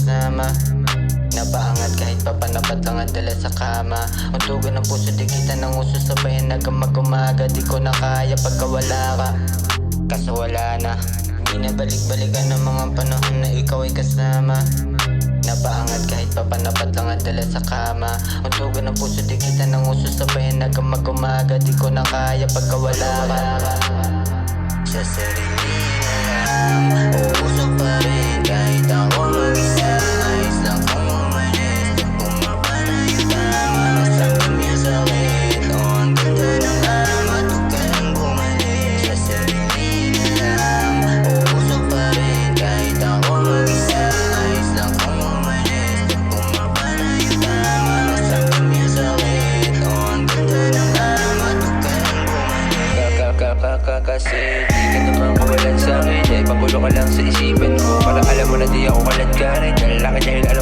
kasama. Napaangat kahit papanapat lang ang dala sa kama. Untugan ng puso, di kita ng uso, sabayan hanggang mag-umaga. Di ko na kaya pagka wala ka, kaso wala na. Binabalik-balikan ng mga panahon na ikaw ay kasama. Napaangat kahit papanapat lang ang dala sa kama. Untugan ng puso, di kita ng uso, sabayan hanggang mag-umaga. Di ko na kaya pagka wala ka. Sa sarili na lang, uusok pa rin kahit ako mag-isa. Ayos lang kung umalis, bumaba na yung tama. Masakit niya sakit, oh ang ganda ng amat. Huwag ka lang bumalik. Sa sarili na lang, uusok pa rin kahit ako mag-isa. Ayos lang kung umalis, bumaba na yung tama. Masakit niya sakit, oh ang ganda ng amat. Huwag ka lang bumalik. Kasi di ka naman kawalan sa'kin. Eh, pagulo ka lang sa isipan ko. Para alam mo na di ako kaladkarin. Lalaki dahil alam